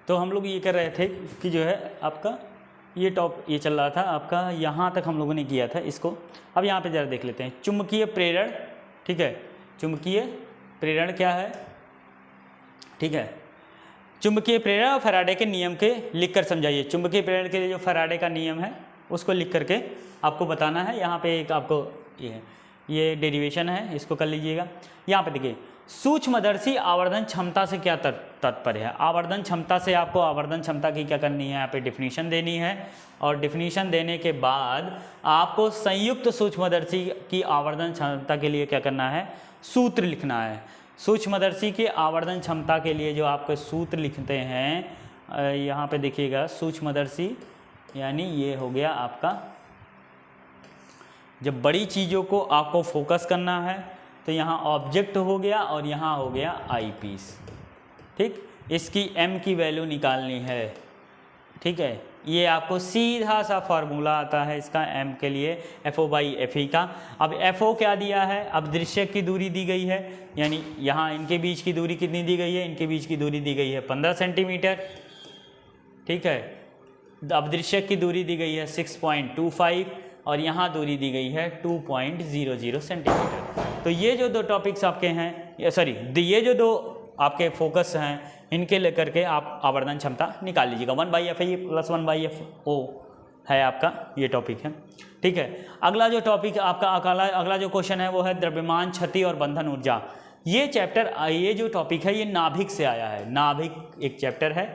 तो हम लोग ये कर रहे थे कि जो है आपका ये चल रहा था आपका, यहाँ तक हम लोगों ने किया था इसको। अब यहाँ पे ज़रा देख लेते हैं चुंबकीय प्रेरण। ठीक है, चुंबकीय प्रेरण क्या है? ठीक है, चुंबकीय प्रेरण और फैराडे के नियम के लिख कर समझाइए। चुंबकीय प्रेरण के लिए जो फैराडे का नियम है उसको लिख करके आपको बताना है। यहाँ पे एक आपको ये डेरिवेशन है, इसको कर लीजिएगा। यहाँ पे देखिए सूक्ष्मदर्शी आवर्धन क्षमता से क्या तात्पर्य है। आवर्धन क्षमता से आपको आवर्धन क्षमता की क्या करनी है, यहाँ पे डिफिनीशन देनी है, और डिफिनीशन देने के बाद आपको संयुक्त सूक्ष्मदर्शी की आवर्धन क्षमता के लिए क्या करना है, सूत्र लिखना है। सूक्ष्मदर्शी की आवर्धन क्षमता के लिए जो आपके सूत्र लिखते हैं, यहाँ पे देखिएगा सूक्ष्मदर्शी यानी ये हो गया आपका, जब बड़ी चीज़ों को आपको फोकस करना है तो यहाँ ऑब्जेक्ट हो गया और यहाँ हो गया आई पीस। ठीक, इसकी एम की वैल्यू निकालनी है। ठीक है, ये आपको सीधा सा फार्मूला आता है इसका एम के लिए, FO/FE का। अब FO क्या दिया है, अब दृश्य की दूरी दी गई है, यानी यहाँ इनके बीच की दूरी कितनी दी गई है, इनके बीच की दूरी दी गई है 15 सेंटीमीटर। ठीक है, अब दृश्य की दूरी दी गई है 6.25 और यहाँ दूरी दी गई है 2.00 सेंटीमीटर। तो ये जो दो टॉपिक्स आपके हैं, ये जो दो आपके फोकस हैं, इनके लेकर के आप आवर्धन क्षमता निकाल लीजिएगा। 1/FE + 1/FO है आपका ये टॉपिक है। ठीक है, अगला जो टॉपिक आपका अगला जो क्वेश्चन है वो है द्रव्यमान, क्षति और बंधन ऊर्जा। ये चैप्टर, ये जो टॉपिक है ये नाभिक से आया है। नाभिक एक चैप्टर है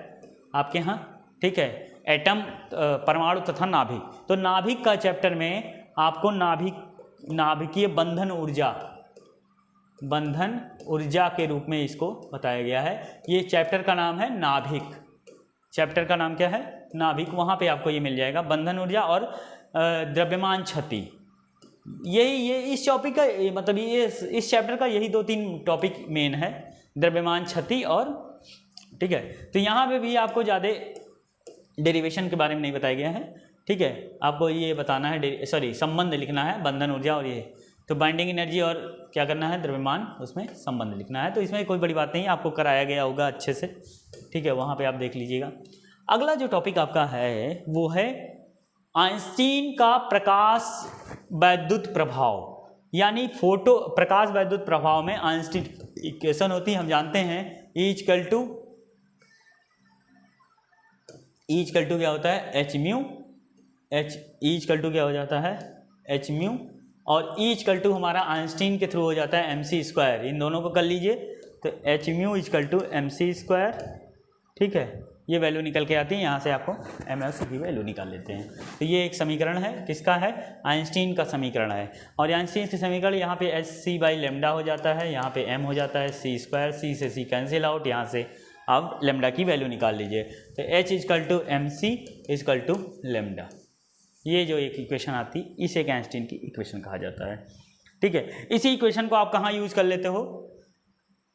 आपके यहाँ। ठीक है, एटम, परमाणु तथा नाभिक। तो नाभिक का चैप्टर में आपको नाभिकीय बंधन ऊर्जा के रूप में इसको बताया गया है। ये चैप्टर का नाम है नाभिक। चैप्टर का नाम क्या है, नाभिक। वहाँ पे आपको ये मिल जाएगा, बंधन ऊर्जा और द्रव्यमान क्षति। ये इस टॉपिक का मतलब ये इस चैप्टर का यही 2-3 टॉपिक मेन है, द्रव्यमान, क्षति और। ठीक है, तो यहाँ पे भी आपको ज़्यादा डेरिवेशन के बारे में नहीं बताया गया है। ठीक है, आपको ये बताना है, संबंध लिखना है बंधन ऊर्जा और ये, तो बाइंडिंग एनर्जी और क्या करना है, द्रव्यमान, उसमें संबंध लिखना है। तो इसमें कोई बड़ी बात नहीं, आपको कराया गया होगा अच्छे से। ठीक है, वहाँ पे आप देख लीजिएगा। अगला जो टॉपिक आपका है वो है आइंस्टीन का प्रकाश वैद्युत प्रभाव, यानी प्रकाश वैद्युत प्रभाव में आइंस्टीन इक्वेशन होती है। हम जानते हैं E क्या होता है, hμ। E क्या हो जाता है, hμ, और E हमारा आइंस्टीन के थ्रू हो जाता है mc²। इन दोनों को कर लीजिए, तो hμ mc²। ठीक है, ये वैल्यू निकल के आती है, यहाँ से आपको mc की वैल्यू निकाल लेते हैं। तो ये एक समीकरण है, किसका है, आइंस्टीन का समीकरण है। और आइंस्टीन के समीकरण यहाँ पे hc/λ हो जाता है, यहाँ पे m हो जाता है c², c से c कैंसिल आउट, यहाँ से आप लैम्डा की वैल्यू निकाल लीजिए। तो h = mc = λ। ये जो एक इक्वेशन आती है इसे आइंस्टीन की इक्वेशन कहा जाता है। ठीक है, इसी इक्वेशन को आप कहाँ यूज़ कर लेते हो,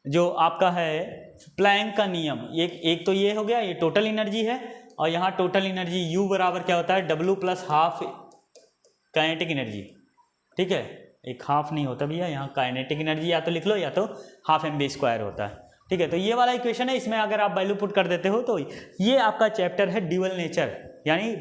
जो आपका है प्लैंक का नियम। एक तो ये हो गया, ये टोटल एनर्जी है, और यहाँ टोटल एनर्जी U बराबर क्या होता है, W + ½ काइनेटिक एनर्जी। ठीक है, एक हाफ नहीं होता भैया, यहाँ काइनेटिक एनर्जी या तो लिख लो या तो ½ mv² होता है। ठीक है, तो ये वाला इक्वेशन है, इसमें अगर आप वैल्यू पुट कर देते हो तो ये आपका चैप्टर है ड्यूअल नेचर, यानी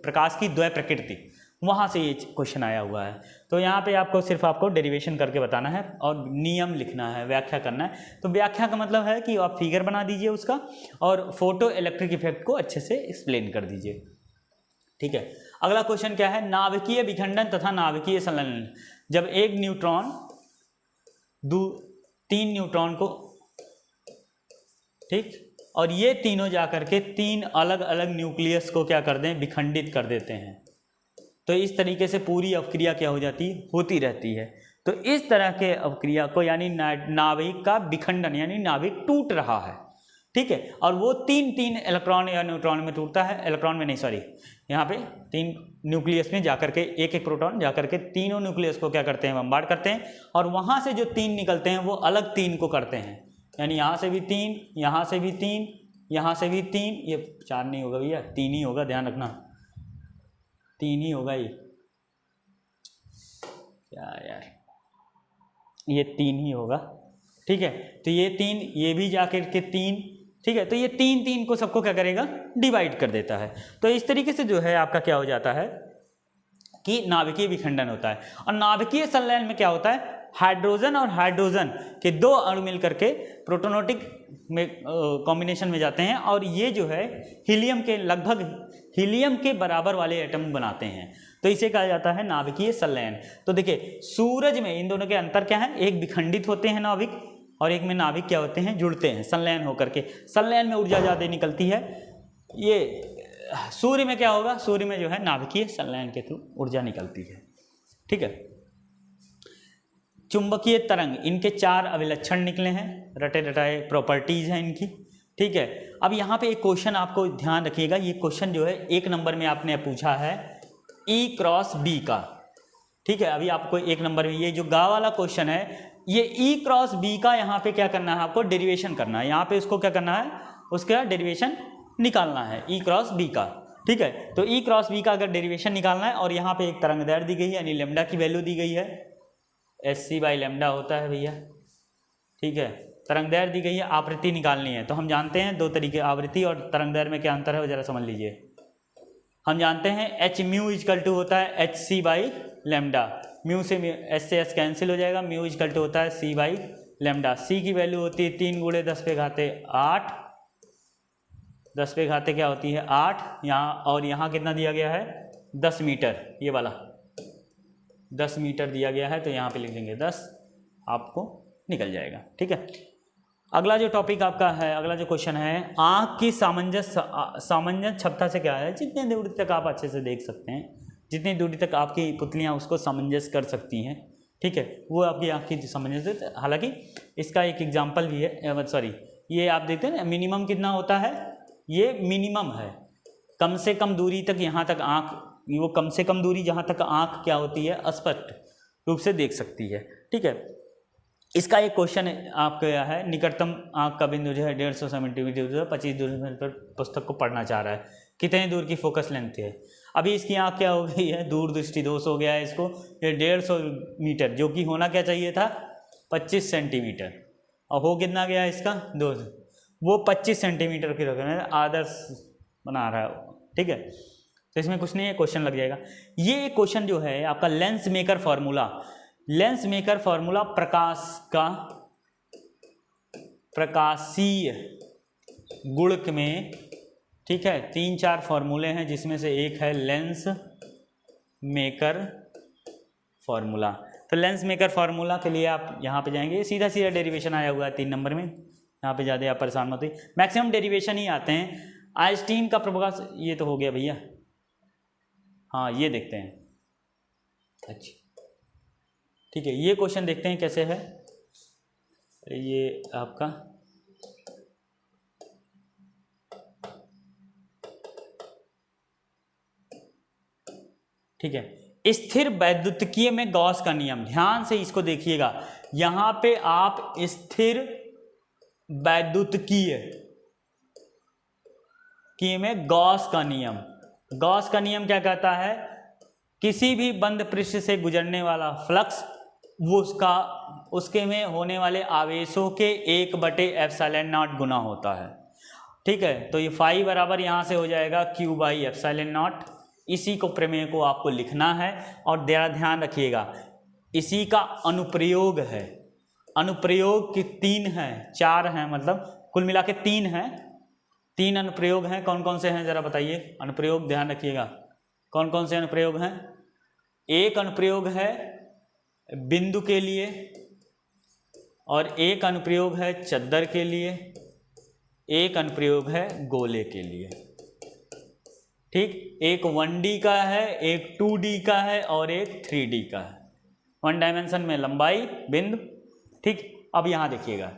प्रकाश की द्वय प्रकृति, वहाँ से ये क्वेश्चन आया हुआ है। तो यहाँ पे आपको डेरिवेशन करके बताना है और नियम लिखना है, व्याख्या करना है। तो व्याख्या का मतलब है कि आप फिगर बना दीजिए उसका और फोटो इलेक्ट्रिक इफेक्ट को अच्छे से एक्सप्लेन कर दीजिए। ठीक है, अगला क्वेश्चन क्या है, नाभिकीय विखंडन तथा नाभिकीय संलयन। जब एक न्यूट्रॉन 3 न्यूट्रॉन को, ठीक, और ये तीनों जाकर के 3 अलग अलग न्यूक्लियस को क्या कर दें, विखंडित कर देते हैं। तो इस तरीके से पूरी अवक्रिया क्या हो जाती है, होती रहती है। तो इस तरह के अवक्रिया को यानी नाभिक का विखंडन, यानी नाभिक टूट रहा है। ठीक है, और वो 3 इलेक्ट्रॉन या न्यूट्रॉन में टूटता है, इलेक्ट्रॉन में नहीं, यहाँ पे 3 न्यूक्लियस में जाकर के एक प्रोटॉन जाकर के तीनों न्यूक्लियस को क्या करते हैं, बम्बार्ड करते हैं, और वहाँ से जो 3 निकलते हैं वो अलग 3 को करते हैं, यानी यहाँ से भी 3, यहाँ से भी 3, यहाँ से भी 3, ये 4 नहीं होगा भैया, 3 ही होगा, ध्यान रखना, 3 ही होगा ये, क्या यार, ये 3 ही होगा। ठीक है, तो ये 3, ये भी जाकर के 3, ठीक है, तो ये 3 को सबको क्या करेगा, डिवाइड कर देता है। तो इस तरीके से जो है आपका क्या हो जाता है कि नाभिकीय विखंडन होता है। और नाभिकीय संलयन में क्या होता है, हाइड्रोजन और हाइड्रोजन के 2 अणु मिलकर के प्रोटोनोटिक में कॉम्बिनेशन में जाते हैं और ये जो है हीलियम के लगभग हीलियम के बराबर वाले एटम बनाते हैं, तो इसे कहा जाता है नाभिकीय संलयन। तो देखिए सूरज में इन दोनों के अंतर क्या है, एक विखंडित होते हैं नाभिक और एक में नाभिक क्या होते हैं, जुड़ते हैं संलयन होकर के। संलयन में ऊर्जा ज़्यादा निकलती है, ये सूर्य में क्या होगा, सूर्य में जो है नाभिकीय संलयन के थ्रू ऊर्जा निकलती है। ठीक है, चुंबकीय तरंग, इनके 4 अभिलक्षण निकले हैं, रटे रटाए प्रॉपर्टीज हैं इनकी। ठीक है, अब यहाँ पे एक क्वेश्चन आपको ध्यान रखिएगा, ये क्वेश्चन जो है 1 नंबर में आपने पूछा है E क्रॉस B का। ठीक है, अभी आपको 1 नंबर में ये जो गा वाला क्वेश्चन है, ये E क्रॉस B का यहाँ पे क्या करना है, आपको डेरिवेशन करना है। यहाँ पे उसको क्या करना है, उसका डेरिवेशन निकालना है E क्रॉस B का। ठीक है, तो E क्रॉस B का अगर डेरिवेशन निकालना है और यहाँ पे एक तरंगदैर्घ्य दी गई है, यानी लैम्डा की वैल्यू दी गई है, SC/λ होता है भैया। ठीक है, तरंगदैर्घ्य दी गई है, आवृत्ति निकालनी है। तो हम जानते हैं 2 तरीके, आवृत्ति और तरंगदैर्घ्य में क्या अंतर है वो जरा समझ लीजिए। हम जानते हैं h म्यू इक्वल टू होता है hc/λ, म्यू से s से s कैंसिल हो जाएगा, म्यू इक्वल टू होता है c/λ। c की वैल्यू होती है 3 × 10⁸, 10 पे घाते क्या होती है 8, यहाँ और यहाँ कितना दिया गया है 10 मीटर, ये वाला 10 मीटर दिया गया है, तो यहाँ पे लिख देंगे 10, आपको निकल जाएगा। ठीक है, अगला जो टॉपिक आपका है, अगला जो क्वेश्चन है, आँख की सामंजस्य क्षमता से क्या है, जितनी दूरी तक आप अच्छे से देख सकते हैं, जितनी दूरी तक आपकी पुतलियाँ उसको सामंजस्य कर सकती हैं। ठीक है, वो आपकी आँख की सामंजस्य। हालांकि इसका एक एग्जाम्पल भी है, सॉरी ये आप देखते हैं ना, मिनिमम कितना होता है, ये मिनिमम है, कम से कम दूरी तक, यहाँ तक आँख, वो कम से कम दूरी जहाँ तक आँख क्या होती है, स्पष्ट रूप से देख सकती है। ठीक है, इसका एक क्वेश्चन आपका है, निकटतम आँख का बिंदु जो है 150 सेंटीमीटर दूर, 25 दूर पर पुस्तक को पढ़ना चाह रहा है, कितने दूर की फोकस लेंथ है। अभी इसकी आँख क्या हो गई है, दूर दृष्टि दोष हो गया है इसको, ये 150 मीटर, जो कि होना क्या चाहिए था 25 सेंटीमीटर, और हो कितना गया इसका 2, वो 25 सेंटीमीटर की रखना है, आदर्श बना रहा है। ठीक है, तो इसमें कुछ नहीं है, क्वेश्चन लग जाएगा। ये क्वेश्चन जो है आपका lens maker formula, lens maker formula प्रकाश का प्रकाशीय गुणक में, ठीक है, 3-4 फार्मूले हैं, जिसमें से एक है लेंस मेकर फार्मूला। तो लेंस मेकर फार्मूला के लिए आप यहाँ पे जाएंगे, सीधा सीधा डेरिवेशन आया हुआ है 3 नंबर में, यहाँ पे ज़्यादा आप परेशान मत होइए, मैक्सिमम डेरिवेशन ही आते हैं। आइंस्टीन का प्रकाश, ये तो हो गया भैया, हाँ ये देखते हैं। अच्छा ठीक है, ये क्वेश्चन देखते हैं कैसे है, ये आपका ठीक है, स्थिर वैद्युतिकीय में गॉस का नियम, ध्यान से इसको देखिएगा, यहाँ पे आप स्थिर वैद्युतिकीय में गॉस का नियम, गॉस का नियम क्या कहता है, किसी भी बंद पृष्ठ से गुजरने वाला फ्लक्स वो उसके में होने वाले आवेशों के 1/ε0 गुना होता है। ठीक है, तो ये फाई बराबर यहाँ से हो जाएगा Q/ε0। इसी को प्रमेय को आपको लिखना है, और ध्यान रखिएगा इसी का अनुप्रयोग है, अनुप्रयोग की 3 हैं 4 हैं, मतलब कुल मिला के 3 हैं, 3 अनुप्रयोग हैं। कौन कौन से हैं जरा बताइए, अनुप्रयोग ध्यान रखिएगा, कौन कौन से अनुप्रयोग हैं। एक अनुप्रयोग है बिंदु के लिए, और एक अनुप्रयोग है चद्दर के लिए, एक अनुप्रयोग है गोले के लिए। ठीक, एक 1D का है, एक 2D का है, और एक 3D का है, 1 डायमेंशन में लंबाई बिंदु। ठीक, अब यहाँ देखिएगा,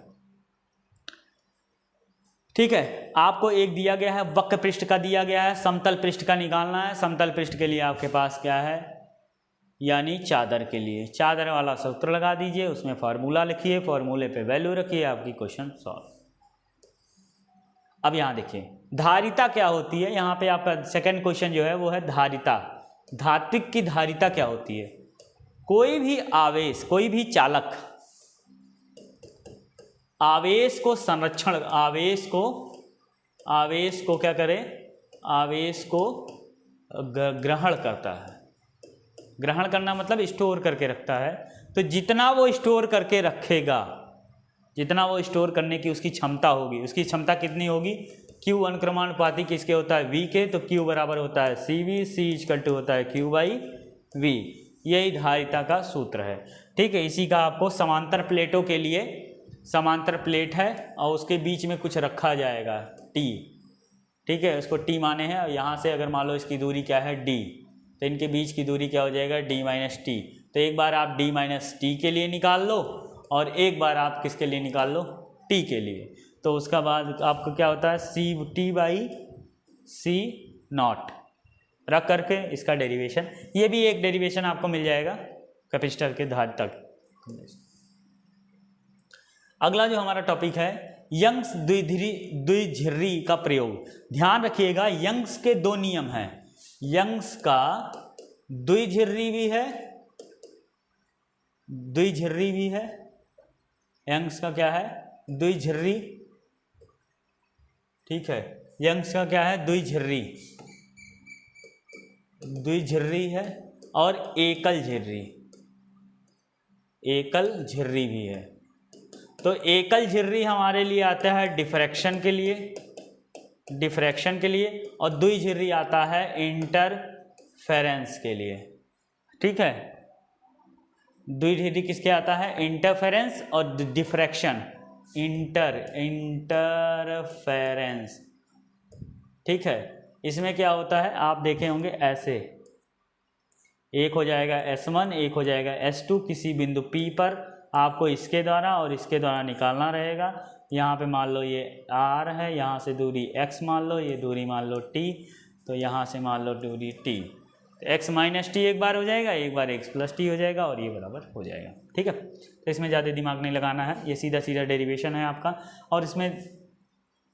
ठीक है, आपको एक दिया गया है, वक्र पृष्ठ का दिया गया है, समतल पृष्ठ का निकालना है। समतल पृष्ठ के लिए आपके पास क्या है, यानी चादर के लिए चादर वाला सूत्र लगा दीजिए, उसमें फार्मूला लिखिए, फार्मूले पे वैल्यू रखिए, आपकी क्वेश्चन सॉल्व। अब यहाँ देखिए धारिता क्या होती है, यहाँ पे आपका सेकंड क्वेश्चन जो है वो है धारिता। धात्विक की धारिता क्या होती है, कोई भी आवेश, कोई भी चालक आवेश को आवेश को क्या करे, आवेश को ग्रहण करता है। ग्रहण करना मतलब स्टोर करके रखता है। तो जितना वो स्टोर करके रखेगा, जितना वो स्टोर करने की उसकी क्षमता होगी, उसकी क्षमता कितनी होगी, Q अनुक्रमानुपाती किसके होता है, V के, तो Q बराबर होता है CV, C इक्वल टू होता है Q बाई V। यही धारिता का सूत्र है। ठीक है, इसी का आपको समांतर प्लेटों के लिए, समांतर प्लेट है और उसके बीच में कुछ रखा जाएगा T, ठीक है, उसको T माने हैं, और यहाँ से अगर मान लो इसकी दूरी क्या है D, तो इनके बीच की दूरी क्या हो जाएगा D माइनस टी। तो एक बार आप D माइनस टी के लिए निकाल लो और एक बार आप किसके लिए निकाल लो, T के लिए। तो उसका बाद आपको क्या होता है CT बाई C नॉट रख करके इसका डेरिवेशन, ये भी एक डेरिवेशन आपको मिल जाएगा कैपेसिटर के धार तक। अगला जो हमारा टॉपिक है यंग्स द्विध्रुवी का प्रयोग। ध्यान रखिएगा यंग्स के दो नियम हैं, यंग्स का द्विध्रुवी भी है, द्विध्रुवी भी है, यंग्स का क्या है द्विध्रुवी, ठीक है, यंग्स का क्या है द्विध्रुवी, द्विध्रुवी है, और एकल झिर्री, एकल झिर्री भी है। तो एकल झिर्री हमारे लिए आता है डिफ्रैक्शन के लिए, डिफ्रैक्शन के लिए, और द्विझिर्री आता है इंटरफेरेंस के लिए। ठीक है, द्विझिर्री किसके आता है, इंटरफेरेंस, और डिफ्रैक्शन इंटरफेरेंस। ठीक है, इसमें क्या होता है आप देखे होंगे ऐसे, एक हो जाएगा S1, एक हो जाएगा S2, किसी बिंदु P पर आपको इसके द्वारा और इसके द्वारा निकालना रहेगा। यहाँ पे मान लो ये R है, यहाँ से दूरी x मान लो, ये दूरी मान लो t, तो यहाँ से मान लो दूरी t, तो x माइनस टी एक बार हो जाएगा, एक बार x प्लस टी हो जाएगा, और ये बराबर हो जाएगा। ठीक है, तो इसमें ज़्यादा दिमाग नहीं लगाना है, ये सीधा सीधा डेरिवेशन है आपका, और इसमें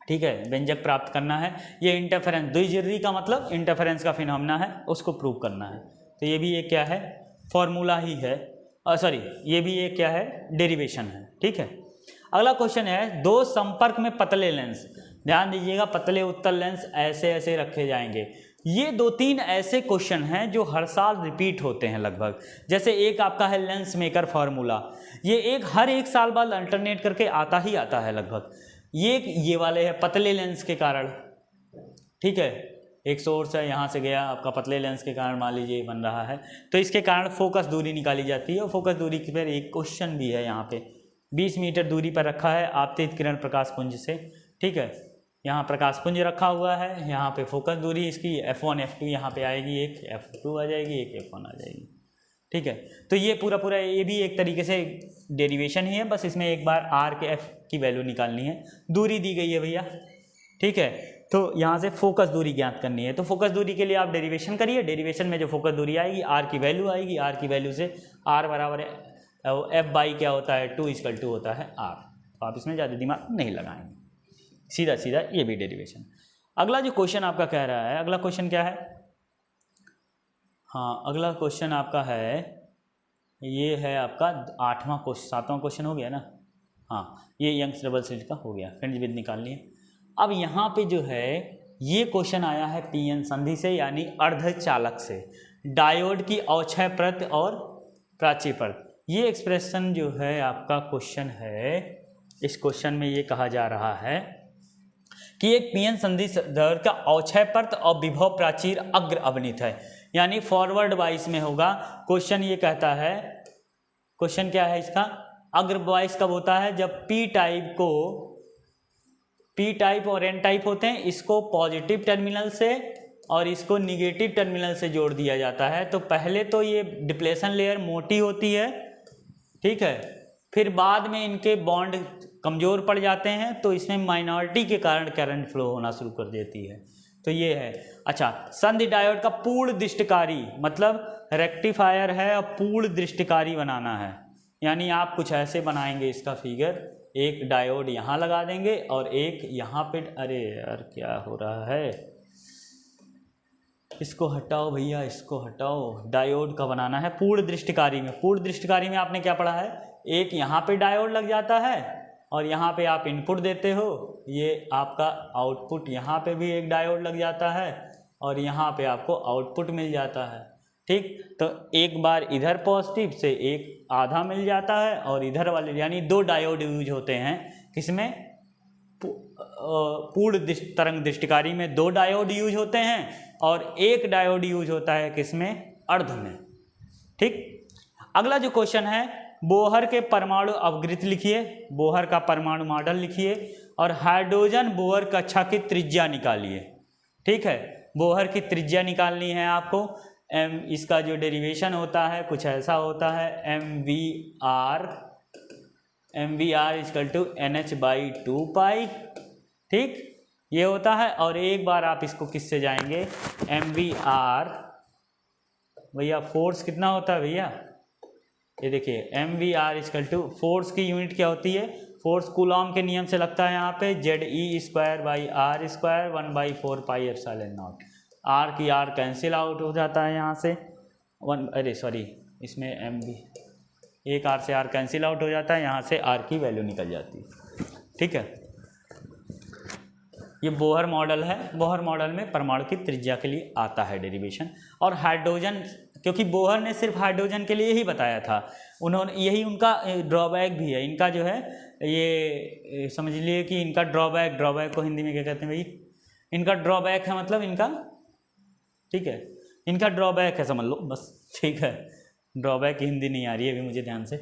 ठीक है व्यंजक प्राप्त करना है। ये इंटरफेरेंस, द्विझिर्री का मतलब इंटरफेरेंस का फिनोमेना है, उसको प्रूव करना है। तो ये भी एक क्या है फॉर्मूला ही है, सॉरी ये भी एक क्या है डेरिवेशन है। ठीक है, अगला क्वेश्चन है दो संपर्क में पतले लेंस, ध्यान दीजिएगा पतले उत्तल लेंस ऐसे ऐसे रखे जाएंगे। ये दो तीन ऐसे क्वेश्चन हैं जो हर साल रिपीट होते हैं लगभग। जैसे एक आपका है लेंस मेकर फार्मूला, ये हर एक साल बाद अल्टरनेट करके आता ही आता है लगभग। ये वाले है पतले लेंस के कारण, ठीक है, एक सोर्स है यहाँ से गया आपका, पतले लेंस के कारण मान लीजिए बन रहा है, तो इसके कारण फोकस दूरी निकाली जाती है। और फोकस दूरी की फिर एक क्वेश्चन भी है, यहाँ पे 20 मीटर दूरी पर रखा है आपतित किरण प्रकाश पुंज से। ठीक है, यहाँ प्रकाश पुंज रखा हुआ है, यहाँ पे फोकस दूरी इसकी F1 F2 यहाँ पे आएगी, एक F2 आ जाएगी, एक F1 आ जाएगी। ठीक है, तो ये पूरा ये भी एक तरीके से डेरिवेशन ही है, बस इसमें एक बार R के F की वैल्यू निकालनी है। दूरी दी गई है भैया, ठीक है, तो यहाँ से फोकस दूरी ज्ञात करनी है। तो फोकस दूरी के लिए आप डेरिवेशन करिए, डेरिवेशन में जो फोकस दूरी आएगी R की वैल्यू आएगी, R की वैल्यू से R बराबर F बाई क्या होता है 2 इक्वल टू होता है R। तो आप इसमें ज़्यादा दिमाग नहीं लगाएंगे, सीधा सीधा ये भी डेरिवेशन। अगला जो क्वेश्चन आपका कह रहा है, अगला क्वेश्चन क्या है, हाँ अगला क्वेश्चन आपका है, ये है आपका 7वां क्वेश्चन हो गया ना, हाँ ये यंग्स डबल स्लिट का हो गया, फ्रेंड्स विद निकालनी है। अब यहाँ पे जो है ये क्वेश्चन आया है पीएन संधि से, यानी अर्धचालक से, डायोड की अवक्षय परत और प्राची परत। ये एक्सप्रेशन जो है आपका क्वेश्चन है, इस क्वेश्चन में ये कहा जा रहा है कि एक पीएन संधि डायोड का अवक्षय परत और विभव प्राचीर अग्र अवनीत है, यानी फॉरवर्ड वाइस में होगा। क्वेश्चन ये कहता है, क्वेश्चन क्या है इसका, अग्र वाइस कब होता है, जब पी टाइप और एन टाइप होते हैं, इसको पॉजिटिव टर्मिनल से और इसको निगेटिव टर्मिनल से जोड़ दिया जाता है। तो पहले तो ये डिप्लेशन लेयर मोटी होती है, ठीक है, फिर बाद में इनके बॉन्ड कमज़ोर पड़ जाते हैं, तो इसमें माइनॉरिटी के कारण करंट फ्लो होना शुरू कर देती है। तो ये है। अच्छा, संधि डायोड का पूर्ण दृष्टिकारी मतलब रेक्टिफायर है और पूर्ण दृष्टिकारी बनाना है, यानी आप कुछ ऐसे बनाएंगे इसका फिगर, एक डायोड यहाँ लगा देंगे और एक यहाँ पे, अरे यार क्या हो रहा है, इसको हटाओ भैया, इसको हटाओ, डायोड का बनाना है पूर्ण दृष्टिकारी में। पूर्ण दृष्टिकारी में आपने क्या पढ़ा है, एक यहाँ पे डायोड लग जाता है और यहाँ पे आप इनपुट देते हो, ये आपका आउटपुट, यहाँ पे भी एक डायोड लग जाता है और यहाँ पे आपको आउटपुट मिल जाता है। ठीक, तो एक बार इधर पॉजिटिव से एक आधा मिल जाता है और इधर वाले यानी 2 डायोड यूज होते हैं। किसमें? पूर्ण तरंग दृष्टिकारी में 2 डायोड यूज होते हैं और 1 डायोड यूज होता है किसमें? अर्ध में। ठीक, अगला जो क्वेश्चन है, बोहर के परमाणु अपघृत लिखिए, बोहर का परमाणु मॉडल लिखिए और हाइड्रोजन बोहर कक्षा की त्रिज्या निकालिए। ठीक है, बोहर की त्रिज्या निकालनी है आपको। इसका जो डेरिवेशन होता है कुछ ऐसा होता है, MVR इक्वल टू NH/2 ठीक, ये होता है। और एक बार आप इसको किससे जाएंगे? MVR, भैया फोर्स कितना होता है भैया? ये देखिए MVR इक्वल टू, फोर्स की यूनिट क्या होती है? फोर्स कूलॉम के नियम से लगता है यहाँ पे, ZE²/R², 1/4πε0। R की R कैंसिल आउट हो जाता है यहाँ से, इसमें MV, एक R से R कैंसिल आउट हो जाता है, यहाँ से R की वैल्यू निकल जाती है। ठीक है, ये बोहर मॉडल है। बोहर मॉडल में परमाणु की त्रिज्या के लिए आता है डेरिवेशन। और हाइड्रोजन, क्योंकि बोहर ने सिर्फ हाइड्रोजन के लिए ही बताया था, उन्होंने, यही उनका ड्रॉबैक भी है। इनका जो है ये समझ लिए कि इनका ड्रॉबैक को हिंदी में क्या कहते हैं भाई? इनका ड्रॉबैक है, मतलब इनका, ठीक है, इनका ड्रॉबैक है, समझ लो बस। ठीक है, ड्रॉबैक की हिंदी नहीं आ रही है अभी मुझे ध्यान से।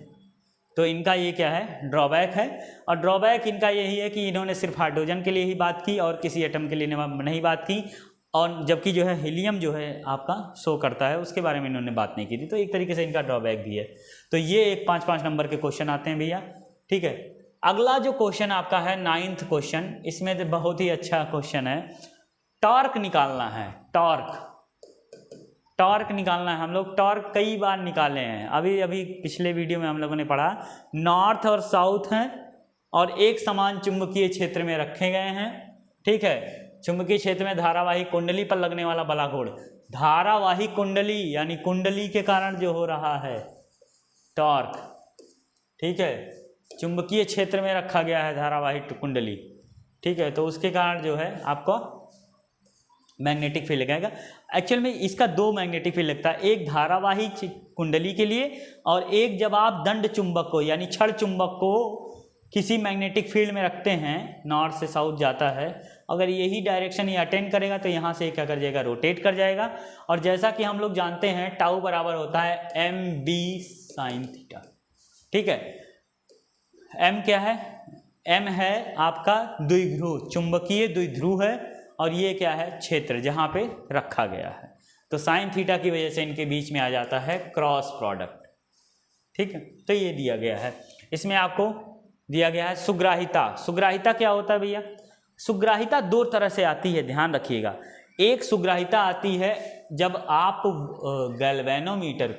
तो इनका ये क्या है? ड्रॉबैक है। और ड्रॉबैक इनका यही है कि इन्होंने सिर्फ हाइड्रोजन के लिए ही बात की और किसी एटम के लिए नहीं बात की, और जबकि जो है हीलियम जो है आपका शो करता है उसके बारे में इन्होंने बात नहीं की थी। तो एक तरीके से इनका ड्रॉबैक भी है। तो ये एक 5-5 नंबर के क्वेश्चन आते हैं भैया। ठीक है, अगला जो क्वेश्चन आपका है 9th क्वेश्चन, इसमें तो बहुत ही अच्छा क्वेश्चन है। टॉर्क निकालना है, टॉर्क निकालना है। हम लोग टॉर्क कई बार निकाले हैं, अभी पिछले वीडियो में हम लोगों ने पढ़ा। नॉर्थ और साउथ हैं और एक समान चुंबकीय क्षेत्र में रखे गए हैं। ठीक है, चुंबकीय क्षेत्र में धारावाही कुंडली पर लगने वाला बलागुण, धारावाही कुंडली यानी कुंडली के कारण जो हो रहा है टॉर्क। ठीक है, चुंबकीय क्षेत्र में रखा गया है धारावाही कुंडली। ठीक है, तो उसके कारण जो है आपको मैग्नेटिक फील्ड लगेगा। एक्चुअल में इसका 2 मैग्नेटिक फील्ड लगता है, एक धारावाही कुंडली के लिए और एक जब आप दंड चुंबक को यानी छड़ चुंबक को किसी मैग्नेटिक फील्ड में रखते हैं, नॉर्थ से साउथ जाता है, अगर यही डायरेक्शन ये अटेंड करेगा तो यहाँ से क्या कर जाएगा? रोटेट कर जाएगा। और जैसा कि हम लोग जानते हैं टाउ बराबर होता है MB sin थीटा। ठीक है, M क्या है? M है आपका द्विध्रुव, चुंबकीय द्विध्रुव है, और ये क्या है? क्षेत्र जहाँ पे रखा गया है। तो साइन थीटा की वजह से इनके बीच में आ जाता है क्रॉस प्रोडक्ट। ठीक है, तो ये दिया गया है। इसमें आपको दिया गया है सुग्राहिता। सुग्राहिता क्या होता है भैया? सुग्राहिता 2 तरह से आती है, ध्यान रखिएगा। एक सुग्राहिता आती है जब आप गैल्वेनोमीटर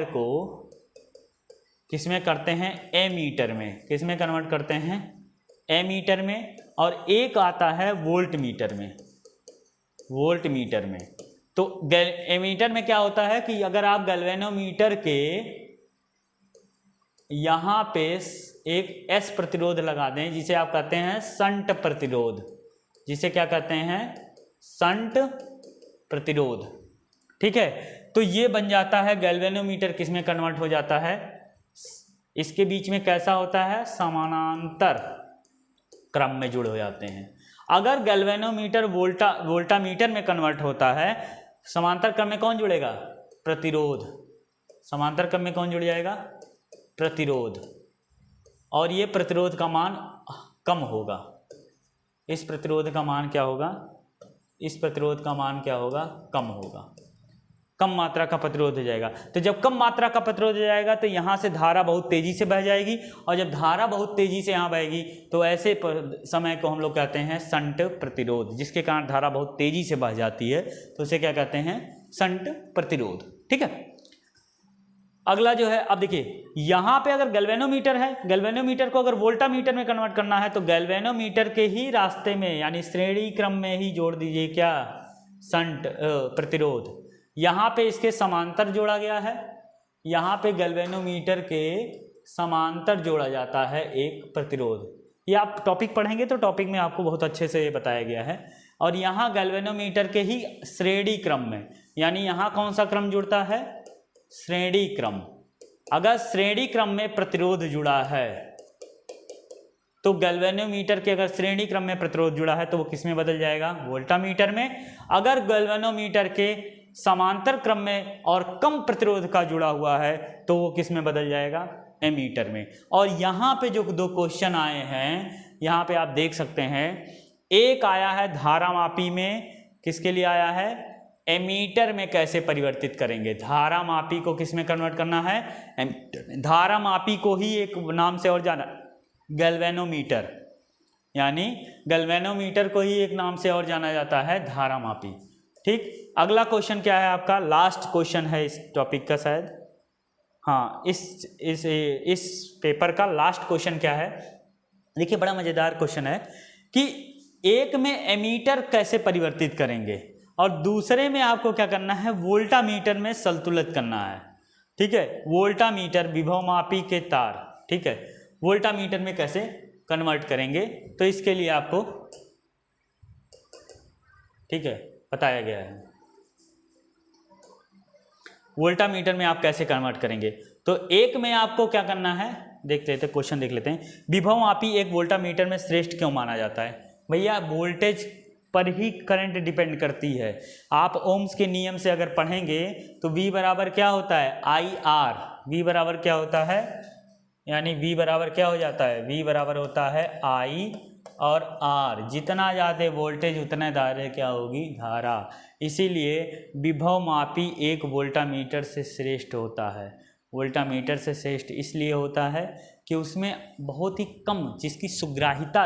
को किसमें करते हैं? एमीटर में। किसमें कन्वर्ट करते हैं? एमीटर में। और एक आता है वोल्ट मीटर में। तो एमीटर में क्या होता है कि अगर आप गैल्वेनोमीटर के यहाँ पे एक S प्रतिरोध लगा दें, जिसे आप कहते हैं शंट प्रतिरोध, जिसे क्या कहते हैं? शंट प्रतिरोध। ठीक है, तो ये बन जाता है गैल्वेनोमीटर किसमें कन्वर्ट हो जाता है? इसके बीच में कैसा होता है? समानांतर क्रम में जुड़ हो जाते हैं। अगर गैल्वेनोमीटर वोल्टामीटर में कन्वर्ट होता है, समांतर क्रम में कौन जुड़ेगा? प्रतिरोध। समांतर क्रम में कौन जुड़ जाएगा? प्रतिरोध। और ये प्रतिरोध का मान कम होगा। इस प्रतिरोध का मान क्या होगा? कम होगा। कम मात्रा का प्रतिरोध हो जाएगा। तो जब कम मात्रा का प्रतिरोध हो जाएगा तो यहाँ से धारा बहुत तेजी से बह जाएगी, और जब धारा बहुत तेजी से यहाँ बहेगी तो ऐसे समय को हम लोग कहते हैं शंट प्रतिरोध, जिसके कारण धारा बहुत तेजी से बह जाती है, तो उसे क्या कहते हैं? शंट प्रतिरोध। ठीक है, अगला जो है, अब देखिए यहाँ पे अगर गैल्वेनोमीटर है, गैल्वेनोमीटर को अगर वोल्टामीटर में कन्वर्ट करना है तो गैल्वेनोमीटर के ही रास्ते में यानी श्रेणी क्रम में ही जोड़ दीजिए क्या? शंट प्रतिरोध। यहाँ पे इसके समांतर जोड़ा गया है, यहाँ पे गैल्वेनोमीटर के समांतर जोड़ा जाता है एक प्रतिरोध। ये आप टॉपिक पढ़ेंगे तो टॉपिक में आपको बहुत अच्छे से ये बताया गया है। और यहाँ गैल्वेनोमीटर के ही श्रेणी क्रम में, यानी यहाँ कौन सा क्रम जुड़ता है, श्रेणी क्रम। अगर श्रेणी क्रम में प्रतिरोध जुड़ा है तो गैल्वेनोमीटर के अगर श्रेणी क्रम में प्रतिरोध जुड़ा है तो वो किस में बदल जाएगा, वोल्टामीटर में। अगर गैल्वेनोमीटर के समांतर क्रम में और कम प्रतिरोध का जुड़ा हुआ है तो वो किस में बदल जाएगा, एमीटर में। और यहाँ पे जो दो क्वेश्चन आए हैं यहाँ पे आप देख सकते हैं, एक आया है धारामापी में, किसके लिए आया है, एमीटर में कैसे परिवर्तित करेंगे। धारामापी को किस में कन्वर्ट करना है, एमीटर में। धारामापी को ही एक नाम से और जाना गैल्वेनोमीटर, यानी गैल्वेनोमीटर को ही एक नाम से और जाना जाता है धारामापी। ठीक, अगला क्वेश्चन क्या है आपका, लास्ट क्वेश्चन है इस टॉपिक का शायद, हाँ इस पेपर का लास्ट क्वेश्चन क्या है। देखिए बड़ा मज़ेदार क्वेश्चन है कि एक में एमीटर कैसे परिवर्तित करेंगे और दूसरे में आपको क्या करना है, वोल्टामीटर में संतुलित करना है। ठीक है, वोल्टामीटर विभवमापी के तार, ठीक है, वोल्टामीटर में कैसे कन्वर्ट करेंगे, तो इसके लिए आपको ठीक है बताया गया है वोल्टामीटर में आप कैसे कन्वर्ट करेंगे। तो एक में आपको क्या करना है, देख लेते हैं क्वेश्चन, देख लेते हैं। विभवमापी एक वोल्टामीटर में श्रेष्ठ क्यों माना जाता है। भैया वोल्टेज पर ही करंट डिपेंड करती है। आप ओम्स के नियम से अगर पढ़ेंगे तो V बराबर क्या होता है, IR। V बराबर क्या होता है, यानी V बराबर क्या हो जाता है, V बराबर होता है I और R। जितना ज़्यादा वोल्टेज उतना ज़्यादा क्या होगी, धारा। इसीलिए विभवमापी एक वोल्टामीटर से श्रेष्ठ होता है। वोल्टामीटर से श्रेष्ठ इसलिए होता है कि उसमें बहुत ही कम, जिसकी सुग्राहिता,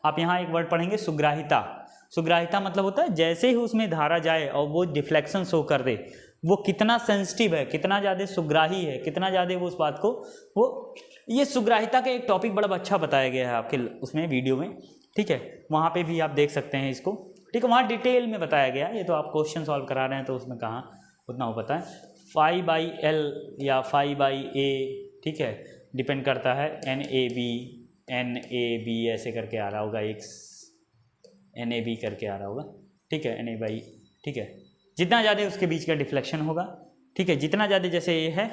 आप यहाँ एक वर्ड पढ़ेंगे सुग्राहिता। सुग्राहिता मतलब होता है जैसे ही उसमें धारा जाए और वो डिफ्लेक्शन शो कर दे, वो कितना सेंसिटिव है, कितना ज़्यादा सुग्राही है, कितना ज़्यादा वो उस बात को, वो ये सुग्राहिता का एक टॉपिक बड़ा अच्छा बताया गया है आपके उसमें वीडियो में। ठीक है, वहाँ पे भी आप देख सकते हैं इसको। ठीक है, वहाँ डिटेल में बताया गया। ये तो आप क्वेश्चन सॉल्व करा रहे हैं तो उसमें कहाँ उतना वो पता है। φ/L या φ/A, ठीक है, डिपेंड करता है। NAB ऐसे करके आ रहा होगा, एक NAB करके आ रहा होगा। ठीक है, NA/, ठीक है, जितना ज़्यादा उसके बीच का डिफ्लेक्शन होगा, ठीक है, जितना ज़्यादा जैसे ये है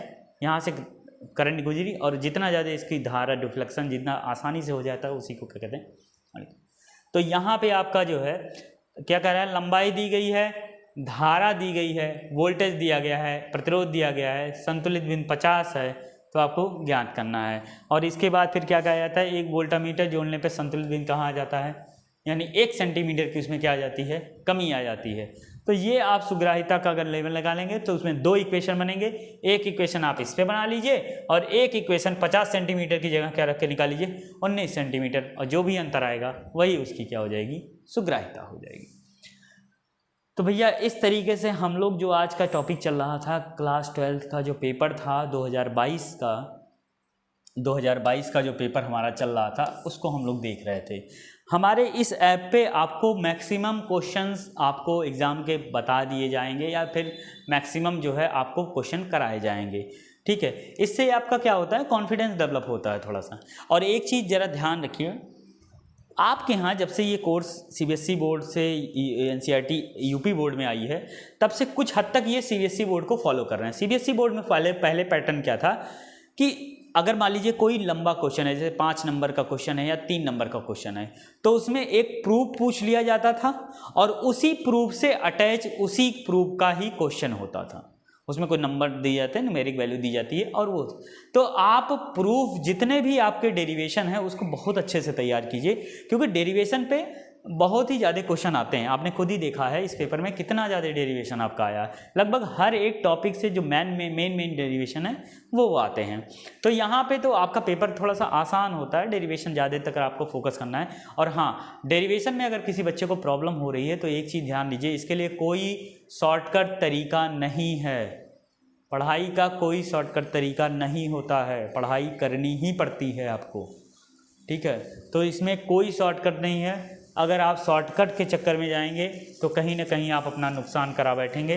यहाँ से करंट गुजरी और जितना ज़्यादा इसकी धारा डिफ्लेक्शन जितना आसानी से हो जाता है उसी को क्या कहते हैं। तो यहाँ पे आपका जो है क्या कह रहा है, लंबाई दी गई है, धारा दी गई है, वोल्टेज दिया गया है, प्रतिरोध दिया गया है, संतुलित बिंदु 50 है, तो आपको ज्ञात करना है। और इसके बाद फिर क्या कहा जाता है, एक वोल्टामीटर जोड़ने पे संतुलित बिंदु कहाँ आ जाता है, यानी 1 सेंटीमीटर की उसमें क्या आ जाती है, कमी आ जाती है। तो ये आप सुग्राहिता का अगर लेवल लगा लेंगे तो उसमें 2 इक्वेशन बनेंगे। एक इक्वेशन आप इस पे बना लीजिए और एक इक्वेशन 50 सेंटीमीटर की जगह क्या रख के निकाल लीजिए, 19 सेंटीमीटर, और जो भी अंतर आएगा वही उसकी क्या हो जाएगी, सुग्राहिता हो जाएगी। तो भैया इस तरीके से हम लोग जो आज का टॉपिक चल रहा था, क्लास 12th का जो पेपर था 2022 का जो पेपर हमारा चल रहा था उसको हम लोग देख रहे थे। हमारे इस ऐप पे आपको मैक्सिमम क्वेश्चंस आपको एग्ज़ाम के बता दिए जाएंगे या फिर मैक्सिमम जो है आपको क्वेश्चन कराए जाएंगे। ठीक है, इससे आपका क्या होता है, कॉन्फिडेंस डेवलप होता है थोड़ा सा। और एक चीज़ ज़रा ध्यान रखिए, आपके यहाँ जब से ये कोर्स CBSE बोर्ड से NCERT UP बोर्ड में आई है तब से कुछ हद तक ये CBSE बोर्ड को फॉलो कर रहे हैं। CBSE बोर्ड में पहले पैटर्न क्या था कि अगर मान लीजिए कोई लंबा क्वेश्चन है, जैसे 5 नंबर का क्वेश्चन है या 3 नंबर का क्वेश्चन है, तो उसमें एक प्रूफ पूछ लिया जाता था और उसी प्रूफ से अटैच उसी प्रूफ का ही क्वेश्चन होता था। उसमें कोई नंबर दिए जाते हैं, न्यूमेरिक वैल्यू दी जाती है और वो, तो आप प्रूफ जितने भी आपके डेरिवेशन है उसको बहुत अच्छे से तैयार कीजिए, क्योंकि डेरिवेशन पे बहुत ही ज़्यादा क्वेश्चन आते हैं। आपने खुद ही देखा है इस पेपर में कितना ज़्यादा डेरिवेशन आपका आया है। लगभग हर एक टॉपिक से जो मेन डेरिवेशन है वो आते हैं। तो यहाँ पे तो आपका पेपर थोड़ा सा आसान होता है, डेरिवेशन ज़्यादा तक आपको फोकस करना है। और हाँ, डेरिवेशन में अगर किसी बच्चे को प्रॉब्लम हो रही है तो एक चीज़ ध्यान दीजिए, इसके लिए कोई शॉर्टकट तरीका नहीं है। पढ़ाई का कोई शॉर्टकट तरीका नहीं होता है, पढ़ाई करनी ही पड़ती है आपको। ठीक है, तो इसमें कोई शॉर्टकट नहीं है। अगर आप शॉर्टकट के चक्कर में जाएंगे तो कहीं ना कहीं आप अपना नुकसान करा बैठेंगे।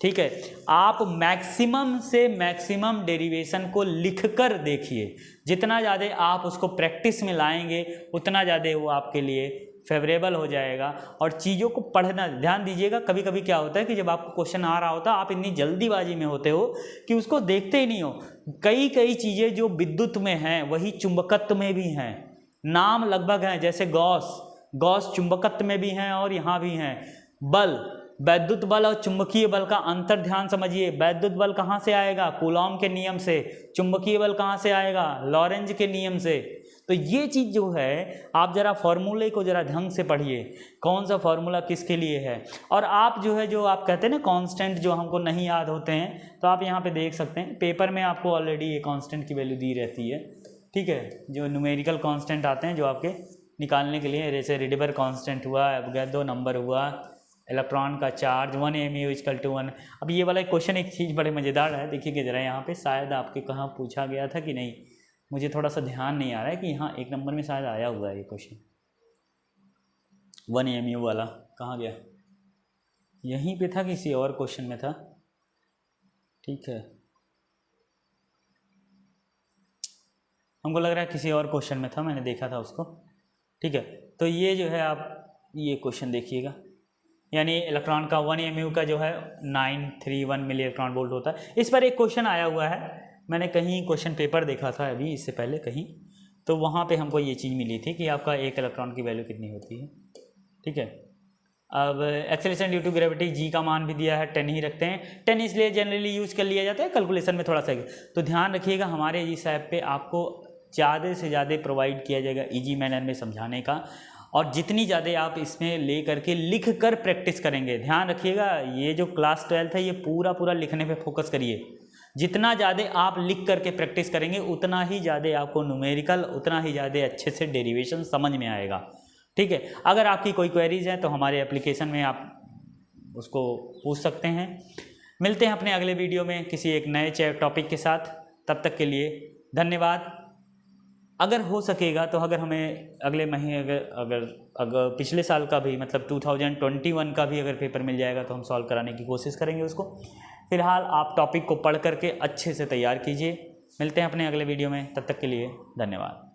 ठीक है, आप मैक्सिमम से मैक्सिमम डेरिवेशन को लिखकर देखिए, जितना ज़्यादा आप उसको प्रैक्टिस में लाएंगे उतना ज़्यादा वो आपके लिए फेवरेबल हो जाएगा। और चीज़ों को पढ़ना ध्यान दीजिएगा, कभी कभी क्या होता है कि जब आपको क्वेश्चन आ रहा होता है आप इतनी जल्दीबाजी में होते हो कि उसको देखते ही नहीं हो। कई कई चीज़ें जो विद्युत में हैं वही चुंबकत्व में भी हैं, नाम लगभग हैं, जैसे गॉस चुंबकत्व में भी हैं और यहाँ भी हैं। बल, वैद्युत बल और चुंबकीय बल का अंतर ध्यान समझिए। वैद्युत बल कहाँ से आएगा? कूलॉम के नियम से। चुंबकीय बल कहाँ से आएगा? लॉरेंज के नियम से। तो ये चीज़ जो है आप जरा फॉर्मूले को जरा ढंग से पढ़िए, कौन सा फॉर्मूला किसके लिए है। और आप जो है, जो आप कहते हैं ना कांस्टेंट जो हमको नहीं याद होते हैं, तो आप यहाँ पे देख सकते हैं पेपर में आपको ऑलरेडी ये कांस्टेंट की वैल्यू दी रहती है। ठीक है, जो न्यूमेरिकल कांस्टेंट आते हैं जो आपके निकालने के लिए, जैसे रिडबर कांस्टेंट हुआ, अवोगाड्रो नंबर हुआ, इलेक्ट्रॉन का चार्ज 1 mu = 1। अब ये वाला क्वेश्चन एक चीज़ बड़े मज़ेदार है, देखिए जरा यहाँ पे, शायद आपके कहाँ पूछा गया था कि नहीं, मुझे थोड़ा सा ध्यान नहीं आ रहा है कि यहाँ 1 नंबर में शायद आया हुआ है ये क्वेश्चन। 1 mu वाला कहाँ गया? यहीं पे था, किसी और क्वेश्चन में था। ठीक है, हमको लग रहा है किसी और क्वेश्चन में था, मैंने देखा था उसको। ठीक है, तो ये जो है आप ये क्वेश्चन देखिएगा, यानी इलेक्ट्रॉन का 1 mu का जो है 931 मिली इलेक्ट्रॉन वोल्ट होता है। इस पर एक क्वेश्चन आया हुआ है, मैंने कहीं क्वेश्चन पेपर देखा था अभी इससे पहले कहीं, तो वहाँ पे हमको ये चीज़ मिली थी कि आपका एक इलेक्ट्रॉन की वैल्यू कितनी होती है। ठीक है, अब acceleration due to gravity G का मान भी दिया है, 10 ही रखते हैं। 10 इसलिए जनरली यूज़ कर लिया जाता है कैलकुलेशन में थोड़ा सा। तो ध्यान रखिएगा, हमारे इस ऐप पे आपको ज़्यादा से ज़्यादा प्रोवाइड किया जाएगा ईजी मैनर में समझाने का, और जितनी ज़्यादा आप इसमें ले करके लिख कर प्रैक्टिस करेंगे। ध्यान रखिएगा, ये जो क्लास 12 है ये पूरा लिखने पे फोकस करिए। जितना ज़्यादा आप लिख करके प्रैक्टिस करेंगे उतना ही ज़्यादा आपको न्यूमेरिकल, उतना ही ज़्यादा अच्छे से डेरिवेशन समझ में आएगा। ठीक है, अगर आपकी कोई क्वेरीज हैं तो हमारे एप्लीकेशन में आप उसको पूछ सकते हैं। मिलते हैं अपने अगले वीडियो में किसी एक नए टॉपिक के साथ, तब तक के लिए धन्यवाद। अगर हो सकेगा तो अगर हमें अगले महीने अगर पिछले साल का भी, मतलब 2021 का भी अगर पेपर मिल जाएगा तो हम सॉल्व कराने की कोशिश करेंगे उसको। फिलहाल आप टॉपिक को पढ़ करके अच्छे से तैयार कीजिए। मिलते हैं अपने अगले वीडियो में, तब तक के लिए धन्यवाद।